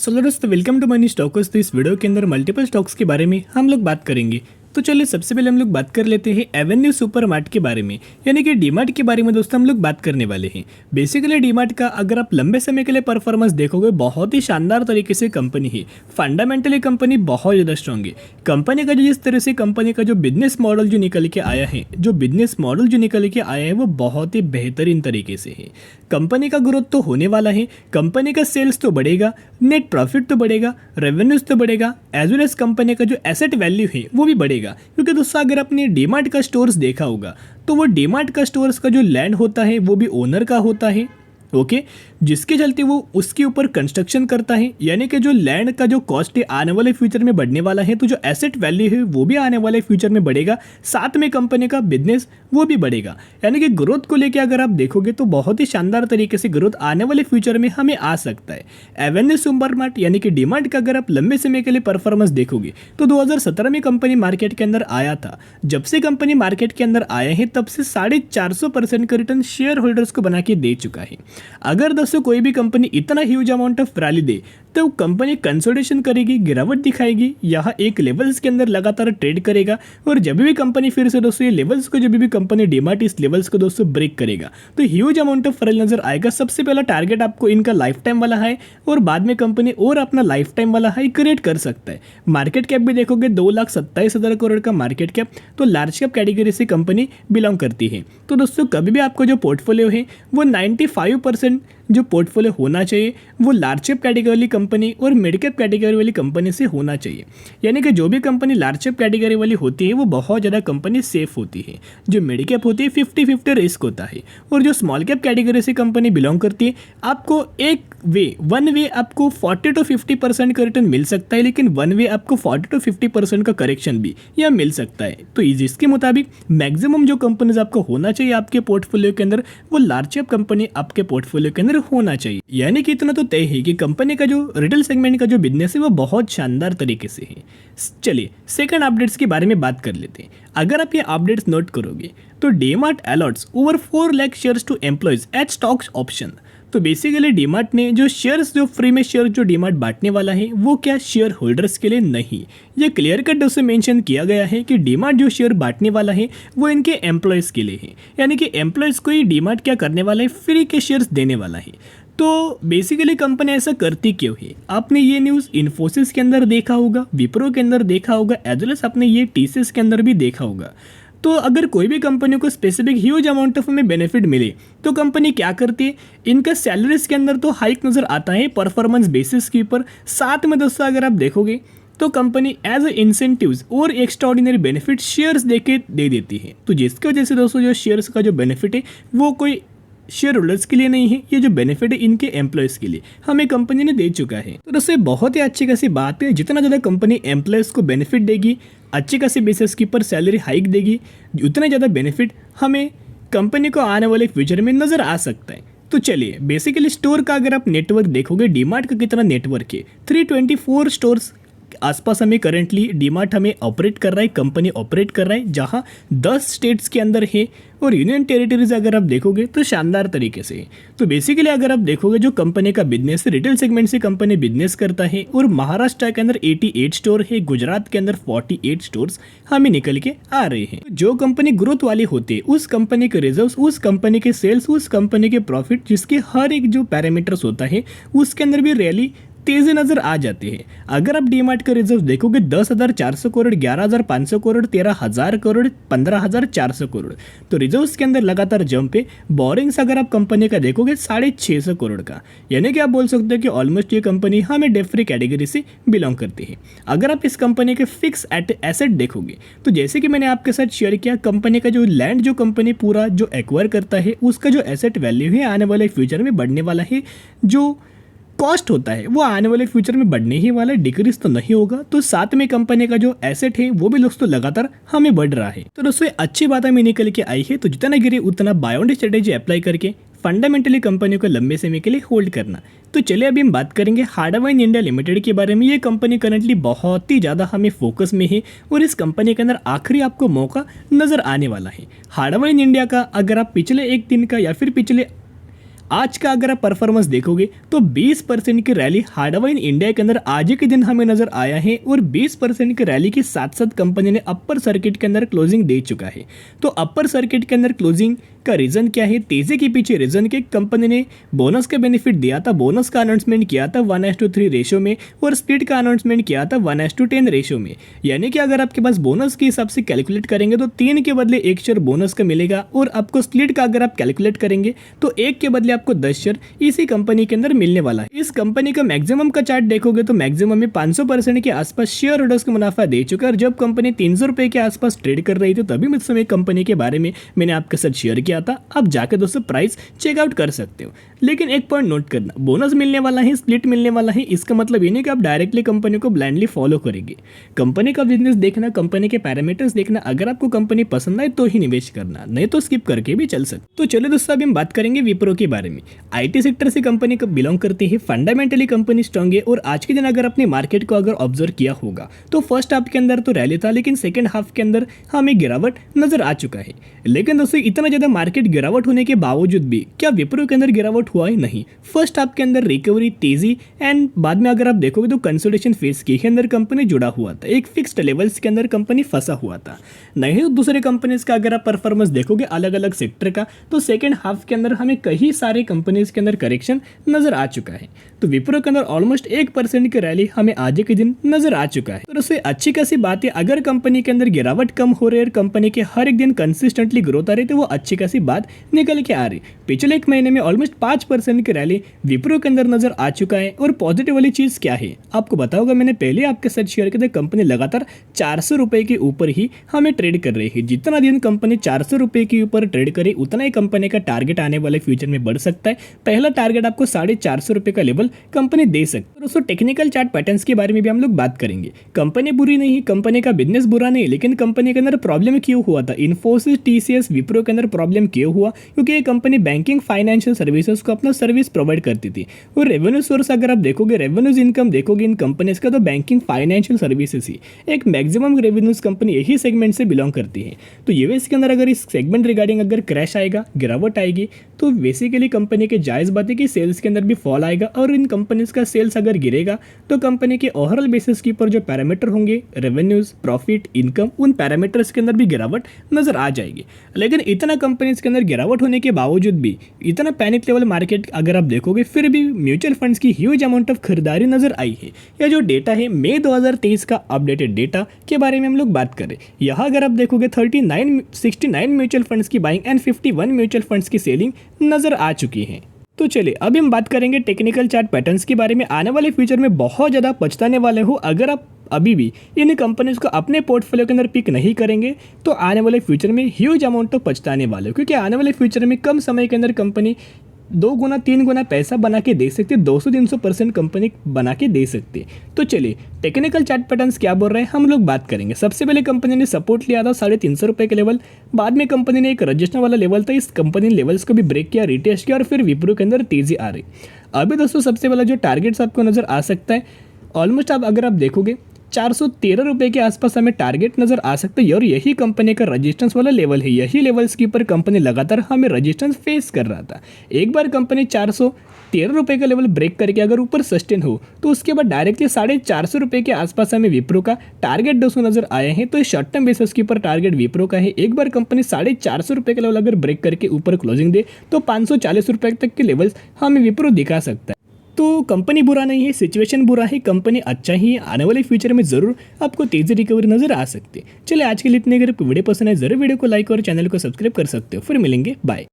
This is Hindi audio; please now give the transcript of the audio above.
दोस्तों वेलकम टू मनी स्टॉक्स। तो इस वीडियो के अंदर मल्टीपल स्टॉक्स के बारे में हम लोग बात करेंगे। तो चलिए सबसे पहले हम लोग बात कर लेते हैं एवेन्यू सुपरमार्ट के बारे में, यानी कि डीमार्ट के बारे में दोस्तों हम लोग बात करने वाले हैं। बेसिकली डीमार्ट का अगर आप लंबे समय के लिए परफॉर्मेंस देखोगे बहुत ही शानदार तरीके से कंपनी है। फंडामेंटली कंपनी बहुत ज़्यादा स्ट्रॉन्ग है। कंपनी का जो जिस तरह से कंपनी का जो बिजनेस मॉडल जो निकल के आया है वो बहुत ही बेहतरीन तरीके से है। कंपनी का ग्रोथ तो होने वाला है, कंपनी का सेल्स तो बढ़ेगा, नेट प्रॉफिट तो बढ़ेगा, रेवेन्यूज तो बढ़ेगा, एज वेल एज कंपनी का जो एसेट वैल्यू है वो भी बढ़ेगा। क्योंकि दोस्तों अगर आपने डीमार्ट का स्टोर्स देखा होगा तो वो डीमार्ट का स्टोर्स का जो लैंड होता है वो भी ओनर का होता है, ओके, जिसके चलते वो उसके ऊपर कंस्ट्रक्शन करता है। यानी कि जो लैंड का जो कॉस्ट है आने वाले फ्यूचर में बढ़ने वाला है, तो जो एसेट वैल्यू है वो भी आने वाले फ्यूचर में बढ़ेगा, साथ में कंपनी का बिजनेस वो भी बढ़ेगा। यानी कि ग्रोथ को लेकर अगर आप देखोगे तो बहुत ही शानदार तरीके से ग्रोथ आने वाले फ्यूचर में हमें आ सकता है। एवेन्यू सुपरमार्ट यानी कि डीमार्ट का अगर आप लंबे समय के लिए परफॉर्मेंस देखोगे तो 2017 में कंपनी मार्केट के अंदर आया था। जब से कंपनी मार्केट के अंदर आया है तब से 450% का रिटर्न शेयर होल्डर्स को बना के दे चुका है। अगर दोस्तों कोई भी कंपनी इतना ह्यूज अमाउंट ऑफ रैली दे तो कंपनी कंसोलिडेशन करेगी, गिरावट दिखाएगी, यहाँ एक लेवल्स के अंदर लगातार ट्रेड करेगा। और जब भी कंपनी फिर से दोस्तों ये लेवल्स को जब भी कंपनी डीमार्ट इस लेवल्स को दोस्तों ब्रेक करेगा तो ह्यूज अमाउंट ऑफ रैली नजर आएगा। सबसे पहला टारगेट आपको इनका लाइफ टाइम वाला है और बाद में कंपनी और अपना लाइफ टाइम वाला हाई क्रिएट कर सकता है। मार्केट कैप भी देखोगे 2,27,000 करोड़ का मार्केट कैप, तो लार्ज कैप कैटेगरी से कंपनी बिलोंग करती है। तो दोस्तों कभी भी आपको जो पोर्टफोलियो है वो 95% जो पोर्टफोलियो होना चाहिए वो लार्ज कैप कैटेगरी वाली कंपनी और मिड कैप कैटेगरी वाली कंपनी से होना चाहिए। यानी कि जो भी कंपनी लार्ज कैप कैटेगरी वाली होती है वो बहुत ज़्यादा कंपनी सेफ होती है। जो मिड कैप होती है 50-50 रिस्क होता है। और जो स्मॉल कैप कैटेगरी से कंपनी बिलोंग करती है आपको वन वे आपको 40 to 50% का रिटर्न मिल सकता है, लेकिन वन वे आपको 40 to 50% का करेक्शन भी यह मिल सकता है। तो इसके मुताबिक मैक्सिमम जो कंपनीज आपको होना चाहिए आपके पोर्टफोलियो के अंदर वो लार्ज कैप कंपनी आपके पोर्टफोलियो के अंदर होना चाहिए। यानी कि इतना तो तय है कि कंपनी का जो रिटेल सेगमेंट का जो बिजनेस है वो बहुत शानदार तरीके से है। चलिए सेकंड अपडेट्स के बारे में बात कर लेते हैं। अगर आप ये अपडेट्स नोट करोगे तो DMart allots over 4 lakh shares to employees at stocks option. तो बेसिकली डीमार्ट ने जो शेयर्स जो फ्री में शेयर जो डीमार्ट बांटने वाला है वो क्या शेयर होल्डर्स के लिए नहीं, ये क्लियर कट उससे मेंशन किया गया है कि डीमार्ट जो शेयर बांटने वाला है वो इनके एम्प्लॉयज़ के लिए है। यानी कि एम्प्लॉयज़ को ही डीमार्ट क्या करने वाला है, फ्री के शेयर्स देने वाला है। तो बेसिकली कंपनी ऐसा करती क्यों है? आपने ये न्यूज़ इन्फोसिस के अंदर देखा होगा, विप्रो के अंदर देखा होगा, एज वेल एज आपने ये टीसीएस के अंदर भी देखा होगा। तो अगर कोई भी कंपनी को स्पेसिफिक ह्यूज अमाउंट ऑफ में बेनिफिट मिले तो कंपनी क्या करती है, इनका सैलरीज के अंदर तो हाइक नज़र आता है परफॉर्मेंस बेसिस के ऊपर। साथ में दोस्तों अगर आप देखोगे तो कंपनी एज ए इंसेंटिव्स और एक्स्ट्राऑर्डिनरी बेनिफिट शेयर्स देके दे देती है। तो जिसकी वजह से दोस्तों जो शेयर्स का जो बेनिफिट है वो कोई शेयर होल्डर्स के लिए नहीं है, ये जो बेनिफिट है इनके एम्प्लॉयज़ के लिए हमें कंपनी ने दे चुका है। तो दोस्तों बहुत ही अच्छी खासी बात है, जितना ज़्यादा कंपनी एम्प्लॉयज़ को बेनिफिट देगी, अच्छी खासी बेसिस के ऊपर सैलरी हाइक देगी, उतना ज़्यादा बेनिफिट हमें कंपनी को आने वाले फ्यूचर में नज़र आ सकता है। तो चलिए बेसिकली स्टोर का अगर आप नेटवर्क देखोगे डीमार्ट का कितना नेटवर्क है, 324 स्टोर्स आसपास हमें करेंटली डीमार्ट हमें ऑपरेट कर रहा है, कंपनी ऑपरेट कर रहा है, जहां 10 स्टेट्स के अंदर है और यूनियन टेरिटरीज अगर आप देखोगे तो शानदार तरीके से है। तो बेसिकली अगर आप देखोगे जो कंपनी का बिजनेस रिटेल सेगमेंट से कंपनी बिजनेस करता है और महाराष्ट्र के अंदर 88 स्टोर है, गुजरात के अंदर 48 स्टोर्स हमें निकल के आ रहे हैं। जो कंपनी ग्रोथ वाली होती है उस कंपनी के रिजर्व्स, उस कंपनी के सेल्स, उस कंपनी के प्रॉफिट, जिसके हर एक जो पैरामीटर्स होता है उसके अंदर भी रैली तेजी नजर आ जाती है। अगर आप डीमार्ट का रिजर्व देखोगे 10,400 करोड़, 11,500 करोड़, 13,000 करोड़, 15,400 करोड़, तो रिजर्व्स के अंदर लगातार जंप है। बोरिंग्स अगर आप कंपनी का देखोगे 650 करोड़ का, यानी कि आप बोल सकते हो कि ऑलमोस्ट ये कंपनी हमें डेट फ्री कैटेगरी से बिलोंग करती है। अगर आप इस कंपनी के फिक्स एसेट देखोगे तो जैसे कि मैंने आपके साथ शेयर किया, कंपनी का जो लैंड जो कंपनी पूरा जो एक्वायर करता है उसका जो एसेट वैल्यू है आने वाले फ्यूचर में बढ़ने वाला है। जो कॉस्ट होता है वो आने वाले फ्यूचर में बढ़ने ही वाला है, डिक्रीज तो नहीं होगा। तो साथ में कंपनी का जो एसेट है वो भी दोस्तों लगातार हमें बढ़ रहा है। तो दोस्तों अच्छी बात हमें निकल के आई है। तो जितना गिरे उतना बाय ऑन स्ट्रेटेजी अप्लाई करके फंडामेंटली कंपनी को लंबे समय के लिए होल्ड करना। तो चलिए अभी हम बात करेंगे हार्डवाइन इंडिया लिमिटेड के बारे में। ये कंपनी करंटली बहुत ही ज़्यादा हमें फोकस में है और इस कंपनी के अंदर आखिरी आपको मौका नज़र आने वाला है। हार्डवाइन इंडिया का अगर आप पिछले एक दिन का या फिर पिछले आज का अगर आप परफॉर्मेंस देखोगे तो 20% की रैली हार्डवेयर इंडिया के अंदर आज के दिन हमें नजर आया है और 20% की रैली के साथ साथ कंपनी ने अपर सर्किट के अंदर क्लोजिंग दे चुका है। तो अपर सर्किट के अंदर क्लोजिंग का रीजन क्या है? तेजी के पीछे रीजन के कंपनी ने बोनस का बेनिफिट दिया था, बोनस का अनाउंसमेंट किया था 1:3 रेशो में और स्प्लिट का अनाउंसमेंट किया था 1:10 रेशो में। यानी कि अगर आपके पास बोनस के हिसाब से कैलकुलेट करेंगे तो 3 के बदले 1 शेयर बोनस का मिलेगा और आपको स्प्लिट का अगर आप कैलकुलेट करेंगे तो 1 के बदले आपको 10 शेयर इसी कंपनी के अंदर मिलने वाला है। इस कंपनी का मैक्सिमम का चार्ट देखोगे तो मैक्सिमम में 500% के आसपास शेयर होल्डर्स को मुनाफा दे चुका है। जब कंपनी 300 रुपए के आसपास ट्रेड कर रही थी तभी उस समय कंपनी के बारे में मैंने आपके साथ शेयर किया था। आप जाकर दोस्तों प्राइस चेकआउट कर सकते हो। लेकिन एक पॉइंट नोट करना, बोनस मिलने वाला है, स्प्लिट मिलने वाला है, इसका मतलब ये नहीं कि आप डायरेक्टली कंपनी को ब्लाइंडली फॉलो करेंगे। कंपनी का बिजनेस देखना, कंपनी के पैरामीटर्स देखना, अगर आपको कंपनी पसंद आए तो ही निवेश करना, नहीं तो स्किप करके भी चल सकते। तो चलो दोस्तों अभी हम बात करेंगे विप्रो के बारे में। आईटी सेक्टर से कंपनी को बिलोंग करती है, फंडामेंटली कंपनी स्ट्रांग है और आज के दिन अगर अपने मार्केट को अगर ऑब्जर्व किया होगा तो फर्स्ट हाफ के अंदर तो रैली था लेकिन सेकंड हाफ के अंदर हमें गिरावट नजर आ चुका है। लेकिन दोस्तों इतना ज्यादा मार्केट गिरावट होने के बावजूद भी क्या विप्रो के अंदर गिरावट हुआ है? नहीं। फर्स्ट हाफ के अंदर रिकवरी, तेजी एंड बाद में अगर आप देखोगे तो कंसोलिडेशन फेज के अंदर कंपनी जुड़ा हुआ था, एक फिक्स्ड लेवल्स के अंदर कंपनी फंसा हुआ था। नहीं दूसरे कंपनीज का अगर आप परफॉर्मेंस देखोगे अलग अलग सेक्टर का तो सेकंड हाफ के अंदर हमें कई सारे कंपनीज के अंदर करेक्शन नजर आ चुका है। तो विप्रो के अंदर ऑलमोस्ट 1% की रैली हमें आज के दिन नजर आ चुका है। तो उससे अच्छी खासी बात है, अगर कंपनी के अंदर गिरावट कम हो रही है और कंपनी के हर एक दिन कंसिस्टेंटली ग्रोथ आ रही है तो वो अच्छी खासी बात निकल के आ रही। पिछले एक महीने में ऑलमोस्ट 5% की रैली विप्रो के अंदर नजर आ चुका है। और पॉजिटिव वाली चीज क्या है आपको बताऊंगा, मैंने पहले आपके साथ शेयर किया था, कंपनी लगातार 400 रुपए के ऊपर ही हमें ट्रेड कर रही है। जितना दिन कंपनी 400 रुपए के ऊपर ट्रेड करे उतना ही कंपनी का टारगेट आने वाले फ्यूचर में बढ़ सकता है। पहला टारगेट आपको 450 रुपए का लेवल कंपनी दे सकती है। दोस्तों टेक्निकल चार्ट पैटर्न्स के बारे में भी हम लोग बात करेंगे। कंपनी बुरी नहीं, कंपनी का बिजनेस बुरा नहीं, लेकिन कंपनी के अंदर प्रॉब्लम क्यों हुआ था? इन्फोसिस, टीसीएस, विप्रो के अंदर प्रॉब्लम क्यों हुआ? क्योंकि ये कंपनी बैंकिंग फाइनेंशियल सर्विसेज को अपना सर्विस प्रोवाइड करती थी और रेवेन्यू सोर्स अगर आप देखोगे, रेवेन्यूज इनकम देखोगे इन कंपनीज का तो बैंकिंग फाइनेंशियल सर्विसेज ही एक मैक्सिमम रेवेन्यूज कंपनी यही सेगमेंट से बिलोंग करती है। तो यूएस के अंदर अगर इस सेगमेंट रिगार्डिंग अगर क्रैश आएगा, गिरावट आएगी तो बेसिकली कंपनी के जायज बात है कि सेल्स के अंदर भी फॉल आएगा और इन कंपनीज का सेल्स अगर गिरेगा तो कंपनी के ओवरऑल बेसिस के ऊपर जो पैरामीटर होंगे, रेवेन्यूज, प्रॉफिट, इनकम, उन पैरामीटर्स के अंदर भी गिरावट नजर आ जाएगी। लेकिन इतना कंपनीज के अंदर गिरावट होने के बावजूद भी इतना पैनिक लेवल मार्केट अगर आप देखोगे फिर भी म्यूचुअल फंड्स की ह्यूज अमाउंट ऑफ खरीदारी नजर आई है। यह जो डेटा है मई 2023 का अपडेटेड डेटा के बारे में हम लोग बात करें। यहाँ अगर आप देखोगे 69 म्यूचुअल फंड्स की बाइंग एंड 51 म्यूचुअल फंड्स की सेलिंग नजर आ चुकी है। तो चलिए अभी हम बात करेंगे टेक्निकल चार्ट पैटर्न्स के बारे में। आने वाले फ्यूचर में बहुत ज़्यादा पछताने वाले हो अगर आप अभी भी इन कंपनीज को अपने पोर्टफोलियो के अंदर पिक नहीं करेंगे तो आने वाले फ्यूचर में ह्यूज अमाउंट तो पछताने वाले हो, क्योंकि आने वाले फ्यूचर में कम समय के अंदर कंपनी 2 गुना 3 गुना पैसा बना के दे सकती है, 200-300% कंपनी बना के दे सकती है। तो चलिए टेक्निकल चार्ट पैटर्न्स क्या बोल रहे हैं हम लोग बात करेंगे। सबसे पहले कंपनी ने सपोर्ट लिया था 350 रुपये के लेवल, बाद में कंपनी ने एक रजिस्टर वाला लेवल था, इस कंपनी ने लेवल्स को भी ब्रेक किया, रिटेस्ट किया और फिर विप्रो के अंदर तेजी आ रही। अभी दोस्तों सबसे पहला जो टारगेट्स आपको नजर आ सकता है ऑलमोस्ट आप अगर आप देखोगे 413 रुपये के आसपास हमें टारगेट नजर आ सकता है और यही कंपनी का रजिस्टेंस वाला लेवल है। यही लेवल्स के ऊपर कंपनी लगातार हमें रजिस्टेंस फेस कर रहा था। एक बार कंपनी 413 रुपये का लेवल ब्रेक करके अगर ऊपर सस्टेन हो तो उसके बाद डायरेक्टली 450 रुपये के आसपास हमें विप्रो का टारगेट दोस्तों नजर आए हैं। तो शॉर्ट टर्म बेसिस के ऊपर टारगेट विप्रो का है। एक बार कंपनी 450 रुपये का लेवल अगर ब्रेक करके ऊपर क्लोजिंग दे तो 540 रुपये तक के लेवल्स हमें विप्रो दिखा सकता है। तो कंपनी बुरा नहीं है, सिचुएशन बुरा है, कंपनी अच्छा ही है। आने वाले फ्यूचर में जरूर आपको तेजी रिकवरी नजर आ सकती है। चलिए आज के लिए इतने, अगर आपको वीडियो पसंद है जरूर वीडियो को लाइक और चैनल को सब्सक्राइब कर सकते हो। फिर मिलेंगे, बाय।